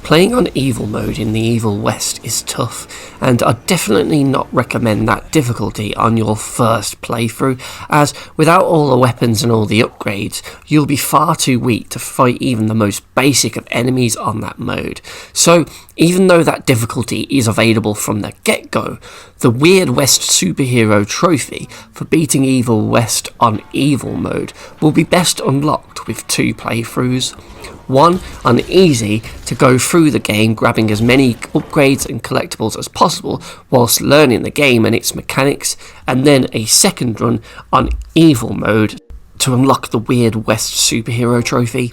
Playing on Evil mode in the Evil West is tough, and I'd definitely not recommend that difficulty on your first playthrough, as without all the weapons and all the upgrades, you'll be far too weak to fight even the most basic of enemies on that mode. So, even though that difficulty is available from the get-go, the Weird West Superhero Trophy for beating Evil West on Evil mode will be best unlocked with 2 playthroughs. One on easy to go through the game grabbing as many upgrades and collectibles as possible whilst learning the game and its mechanics, and then a second run on evil mode to unlock the Weird West Superhero Trophy.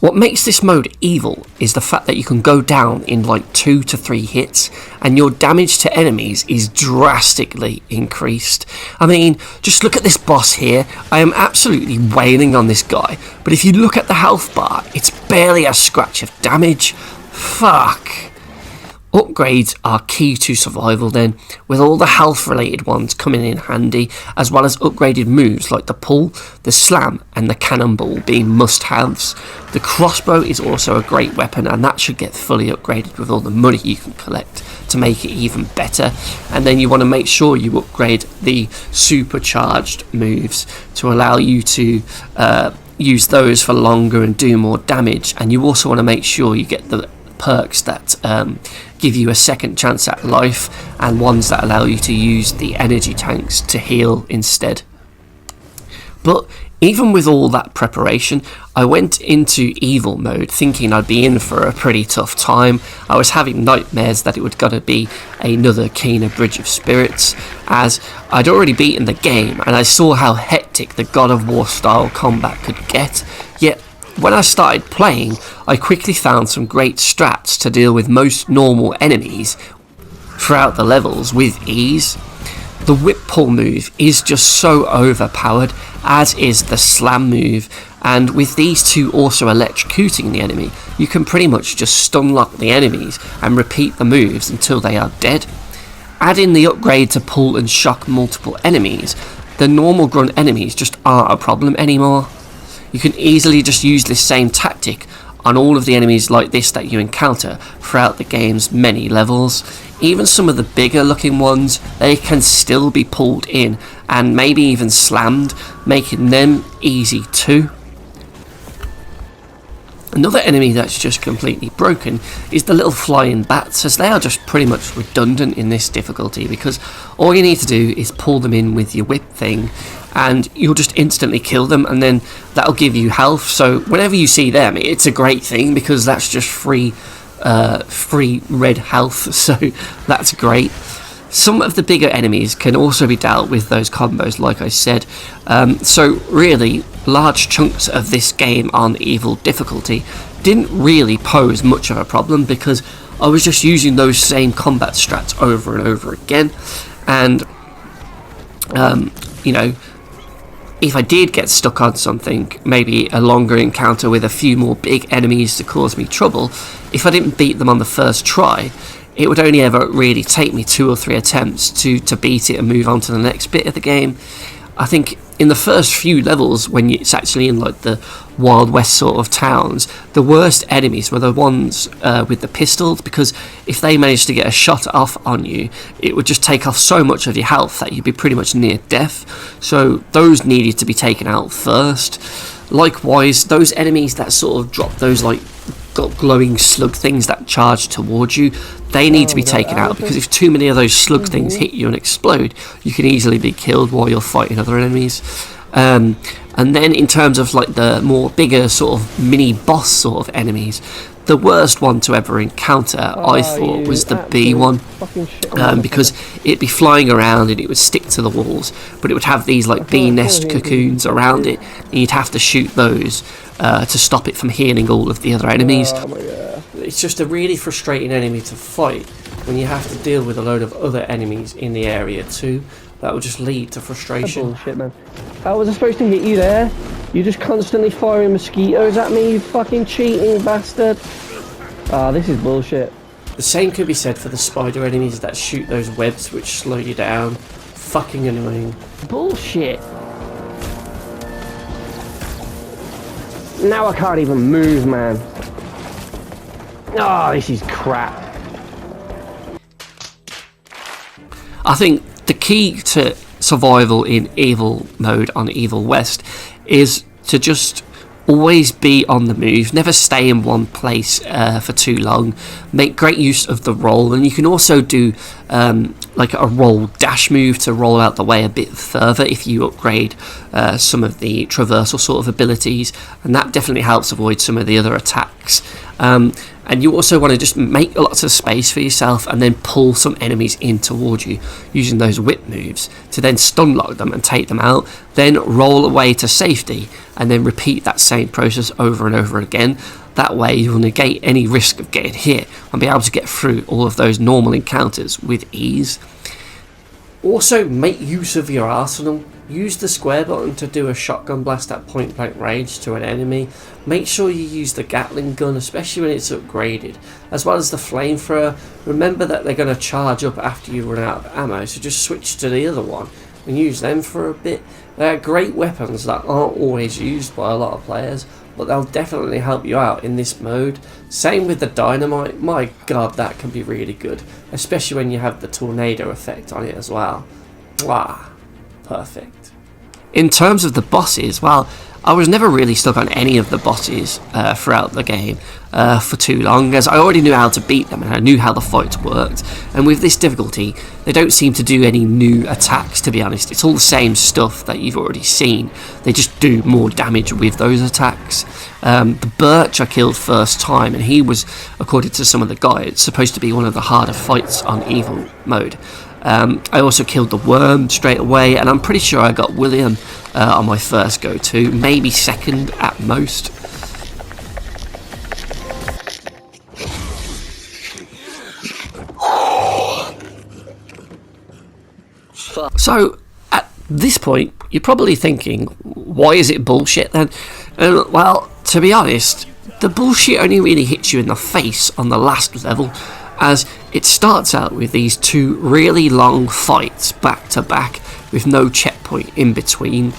What makes this mode evil is the fact that you can go down in like 2 to 3 hits and your damage to enemies is drastically increased. I mean, just look at this boss here. I am absolutely wailing on this guy, but if you look at the health bar, it's barely a scratch of damage. Fuck. Upgrades are key to survival then, with all the health related ones coming in handy, as well as upgraded moves like the pull, the slam and the cannonball being must-haves. The crossbow is also a great weapon, and that should get fully upgraded with all the money you can collect to make it even better. And then you want to make sure you upgrade the supercharged moves to allow you to use those for longer and do more damage, and you also want to make sure you get the perks that give you a second chance at life, and ones that allow you to use the energy tanks to heal instead. But even with all that preparation, I went into evil mode thinking I'd be in for a pretty tough time. I was having nightmares that it was going to be another Kena Bridge of Spirits, as I'd already beaten the game and I saw how hectic the God of War style combat could get. Yet when I started playing, I quickly found some great strats to deal with most normal enemies throughout the levels with ease. The whip pull move is just so overpowered, as is the slam move, and with these two also electrocuting the enemy, you can pretty much just stun lock the enemies and repeat the moves until they are dead. Add in the upgrade to pull and shock multiple enemies, the normal grunt enemies just aren't a problem anymore. You can easily just use this same tactic on all of the enemies like this that you encounter throughout the game's many levels. Even some of the bigger looking ones, they can still be pulled in and maybe even slammed, making them easy too. Another enemy that's just completely broken is the little flying bats, as they are just pretty much redundant in this difficulty, because all you need to do is pull them in with your whip thing and you'll just instantly kill them, and then that'll give you health. So whenever you see them, it's a great thing because that's just free red health, so that's great. Some of the bigger enemies can also be dealt with those combos, like I said. So really, large chunks of this game on evil difficulty didn't really pose much of a problem because I was just using those same combat strats over and over again. And, you know, if I did get stuck on something, maybe a longer encounter with a few more big enemies to cause me trouble, if I didn't beat them on the first try, it would only ever really take me 2 or 3 attempts to beat it and move on to the next bit of the game. I think in the first few levels, when it's actually in like the Wild West sort of towns, the worst enemies were the ones with the pistols, because if they managed to get a shot off on you, it would just take off so much of your health that you'd be pretty much near death. So those needed to be taken out first. Likewise, those enemies that sort of drop those like glowing slug things that charge towards you, they need to be taken out, because if too many of those slug things hit you and explode, you can easily be killed while you're fighting other enemies. And then in terms of like the more bigger sort of mini boss sort of enemies, the worst one to ever encounter, I thought, was the bee one, because it'd be flying around and it would stick to the walls, but it would have these like bee nest cocoons around it, and you'd have to shoot those to stop it from healing all of the other enemies. It's just a really frustrating enemy to fight when you have to deal with a load of other enemies in the area too. That will just lead to frustration. Bullshit, man. How was I supposed to hit you there? You're just constantly firing mosquitoes at me, you fucking cheating bastard. Ah, this is bullshit. The same could be said for the spider enemies that shoot those webs which slow you down. Fucking annoying. Bullshit. Now I can't even move, man. Oh, this is crap. I think the key to survival in Evil mode on Evil West is to just always be on the move, never stay in one place for too long, make great use of the roll, and you can also do like a roll dash move to roll out the way a bit further if you upgrade some of the traversal sort of abilities, and that definitely helps avoid some of the other attacks. And you also want to just make lots of space for yourself and then pull some enemies in towards you using those whip moves to then stun lock them and take them out, then roll away to safety and then repeat that same process over and over again. That way you'll negate any risk of getting hit and be able to get through all of those normal encounters with ease. Also, make use of your arsenal. Use the square button to do a shotgun blast at point blank range to an enemy. Make sure you use the Gatling gun, especially when it's upgraded, as well as the flamethrower. Remember that they're going to charge up after you run out of ammo, so just switch to the other one and use them for a bit. They're great weapons that aren't always used by a lot of players, but they'll definitely help you out in this mode. Same with the dynamite. My god, that can be really good, especially when you have the tornado effect on it as well. Wow, perfect. In terms of the bosses, well, I was never really stuck on any of the bosses throughout the game for too long, as I already knew how to beat them and I knew how the fights worked. And with this difficulty, they don't seem to do any new attacks, to be honest. It's all the same stuff that you've already seen. They just do more damage with those attacks. The Birch I killed first time, and he was, according to some of the guides, supposed to be one of the harder fights on Evil mode. I also killed the Worm straight away, and I'm pretty sure I got William on my first go-to, maybe second at most. So, at this point, you're probably thinking, why is it bullshit then? Well, to be honest, the bullshit only really hits you in the face on the last level, as it starts out with these two really long fights back to back with no checkpoint in between.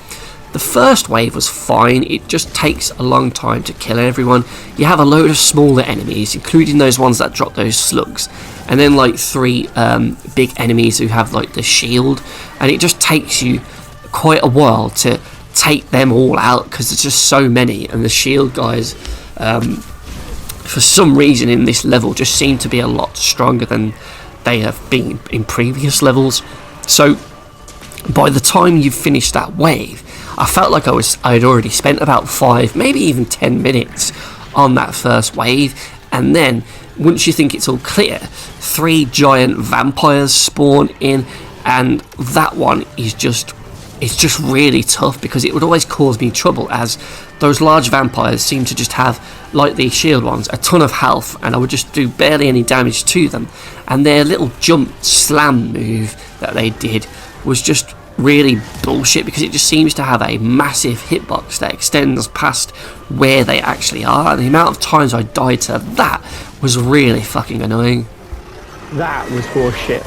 The first wave was fine, it just takes a long time to kill everyone. You have a load of smaller enemies, including those ones that drop those slugs, and then like three big enemies who have like the shield, and it just takes you quite a while to take them all out because there's just so many, and the shield guys for some reason in this level just seem to be a lot stronger than they have been in previous levels. So by the time you finished that wave, I felt like I'd already spent about 5, maybe even 10 minutes on that first wave, and then once you think it's all clear, 3 giant vampires spawn in, and that one is just really tough because it would always cause me trouble, as those large vampires seem to just have, like the shield ones, a ton of health, and I would just do barely any damage to them, and their little jump slam move that they did was just really bullshit because it just seems to have a massive hitbox that extends past where they actually are, and the amount of times I died to that was really fucking annoying. That was horseshit.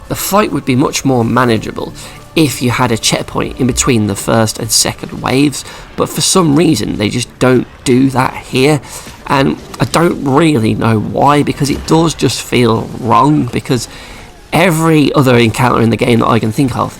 The fight would be much more manageable if you had a checkpoint in between the first and second waves, but for some reason they just don't do that here, and I don't really know why, because it does just feel wrong, because every other encounter in the game that I can think of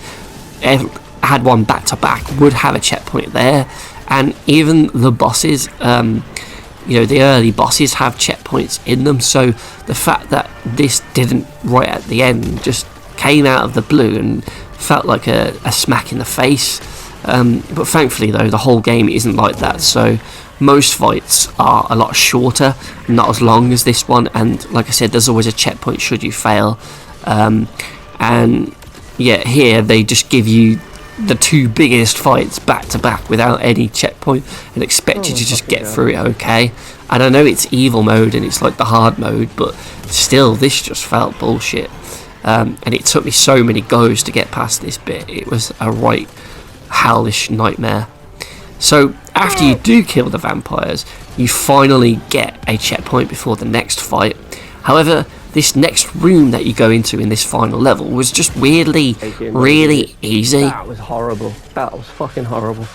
had one back to back, would have a checkpoint there, and even the bosses, the early bosses have checkpoints in them, so the fact that this didn't right at the end just came out of the blue and felt like a smack in the face. But thankfully though, the whole game isn't like that, so most fights are a lot shorter, not as long as this one, and like I said, there's always a checkpoint should you fail. And yeah, here they just give you the 2 biggest fights back to back without any checkpoint and expect you to just get through it okay. And I know it's evil mode and it's like the hard mode, but still, this just felt bullshit. And it took me so many goes to get past this bit. It was a right hellish nightmare. So after you do kill the vampires, you finally get a checkpoint before the next fight. However, this next room that you go into in this final level was just weirdly really easy. That was horrible. That was fucking horrible.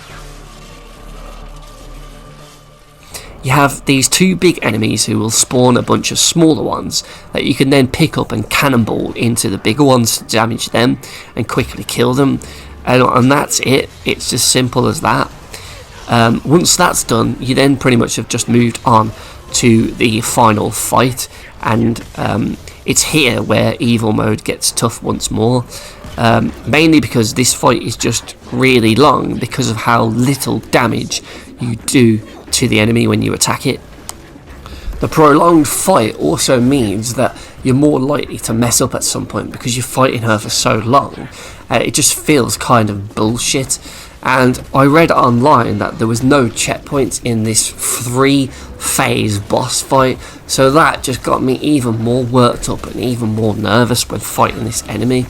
you have these two big enemies who will spawn a bunch of smaller ones that you can then pick up and cannonball into the bigger ones to damage them and quickly kill them. And that's it. It's as simple as that. Once that's done, you then pretty much have just moved on to the final fight, and it's here where evil mode gets tough once more. Mainly because this fight is just really long because of how little damage you do to the enemy when you attack it. The prolonged fight also means that you're more likely to mess up at some point because you're fighting her for so long. It just feels kind of bullshit. And I read online that there was no checkpoints in this 3-phase boss fight, so that just got me even more worked up and even more nervous when fighting this enemy.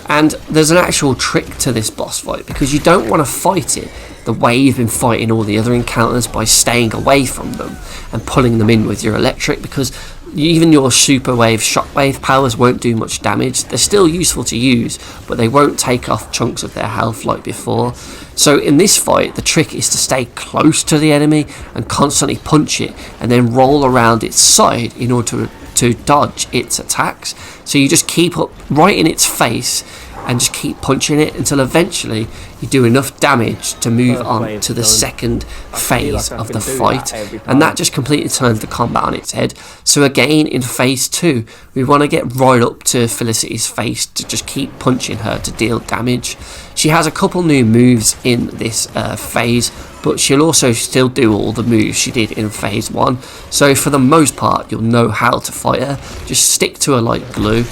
And there's an actual trick to this boss fight, because you don't want to fight it the way you've been fighting all the other encounters by staying away from them and pulling them in with your electric, because even your super wave shockwave powers won't do much damage. They're still useful to use, but they won't take off chunks of their health like before. So in this fight, the trick is to stay close to the enemy and constantly punch it and then roll around its side in order to dodge its attacks. So you just keep up right in its face and just keep punching it until eventually you do enough damage to move on to the second phase of the fight, and that just completely turns the combat on its head. So again, in phase 2, we want to get right up to Felicity's face to just keep punching her to deal damage. She has a couple new moves in this phase, but she'll also still do all the moves she did in phase 1, so for the most part you'll know how to fight her. Just stick to her like glue.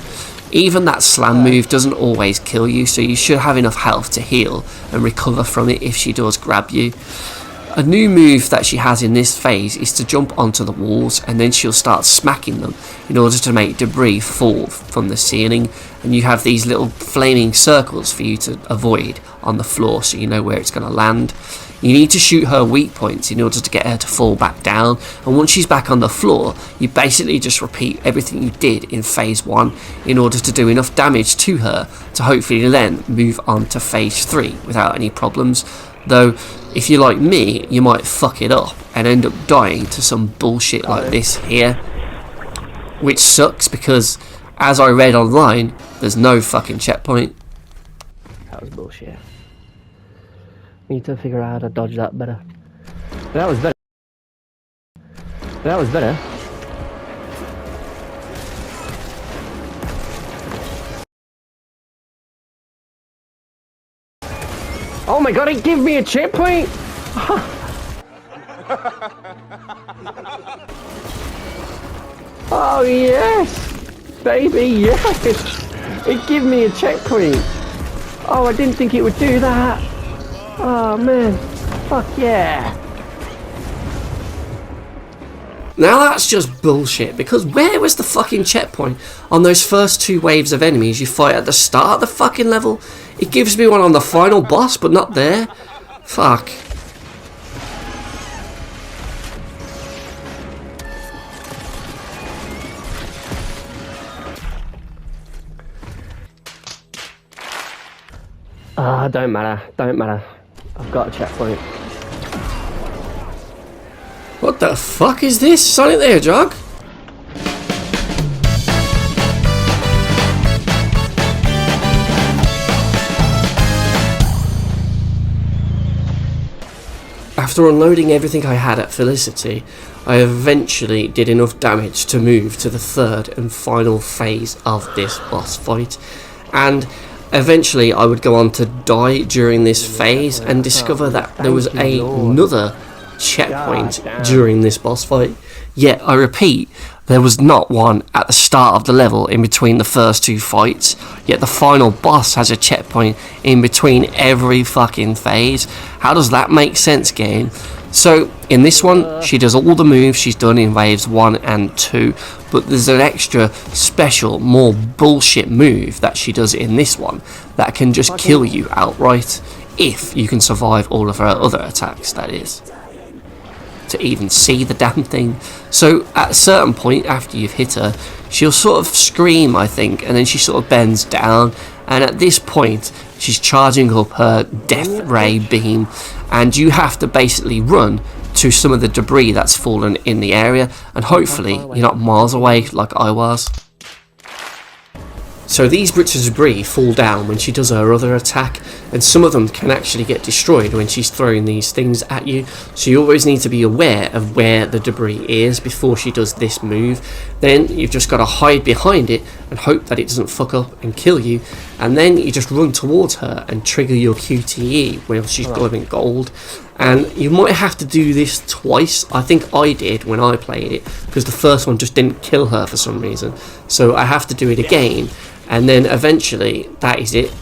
Even that slam move doesn't always kill you, so you should have enough health to heal and recover from it if she does grab you. A new move that she has in this phase is to jump onto the walls, and then she'll start smacking them in order to make debris fall from the ceiling, and you have these little flaming circles for you to avoid on the floor so you know where it's going to land. You need to shoot her weak points in order to get her to fall back down, and once she's back on the floor, you basically just repeat everything you did in phase 1 in order to do enough damage to her to hopefully then move on to phase 3 without any problems. Though, if you're like me, you might fuck it up and end up dying to some bullshit like this here, which sucks because, as I read online, there's no fucking checkpoint. That was bullshit. Need to figure out how to dodge that better. That was better. That was better. Oh my god, it gave me a checkpoint! Oh yes! Baby, yes! It gave me a checkpoint! Oh, I didn't think it would do that! Oh man, fuck yeah. Now that's just bullshit, because where was the fucking checkpoint on those first 2 waves of enemies you fight at the start of the fucking level? It gives me one on the final boss, but not there. Fuck. Don't matter. I've got a checkpoint. What the fuck is this? Sonic the Hedgehog? After unloading everything I had at Felicity, I eventually did enough damage to move to the 3rd and final phase of this boss fight, and eventually I would go on to die during this phase and discover that there was another checkpoint during this boss fight. Yet, I repeat, there was not one at the start of the level in between the first 2 fights, yet the final boss has a checkpoint in between every fucking phase. How does that make sense, game? So, in this one, she does all the moves she's done in waves 1 and 2, but there's an extra special, more bullshit move that she does in this one that can just kill you outright, if you can survive all of her other attacks, that is. To even see the damn thing. So at a certain point after you've hit her, she'll sort of scream, I think, and then she sort of bends down, and at this point she's charging up her death ray beam, and you have to basically run to some of the debris that's fallen in the area, and hopefully you're not miles away like I was. So these bits of debris fall down when she does her other attack, and some of them can actually get destroyed when she's throwing these things at you, so you always need to be aware of where the debris is before she does this move. Then you've just got to hide behind it and hope that it doesn't fuck up and kill you, and then you just run towards her and trigger your QTE when she's glowing gold. And you might have to do this twice. I think I did when I played it, because the first one just didn't kill her for some reason, so I have to do it again. And then eventually, that is it.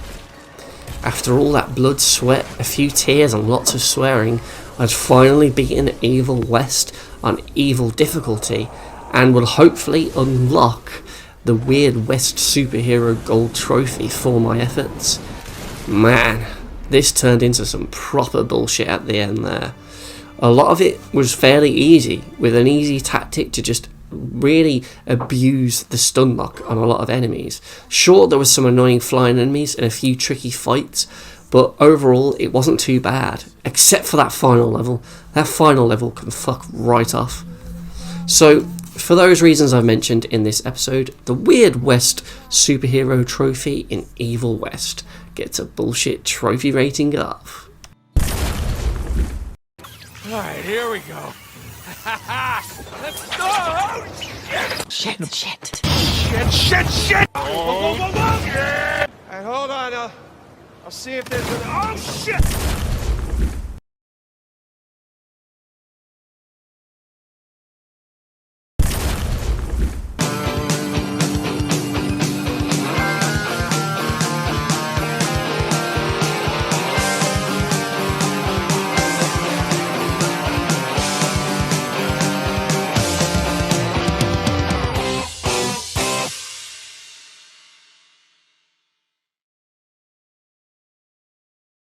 After all that blood, sweat, a few tears and lots of swearing, I'd finally beaten Evil West on Evil difficulty, and will hopefully unlock the Weird West Superhero Gold Trophy for my efforts. Man, this turned into some proper bullshit at the end there. A lot of it was fairly easy, with an easy tactic to just really abuse the stun lock on a lot of enemies. Sure, there was some annoying flying enemies and a few tricky fights, but overall it wasn't too bad, except for that final level. That final level can fuck right off. So, for those reasons I've mentioned in this episode, the Weird West Superhero Trophy in Evil West gets a bullshit trophy rating of. Alright, here we go. Let's go! Shit! Whoa! Alright, hold on. I'll see if there's an... Oh, shit!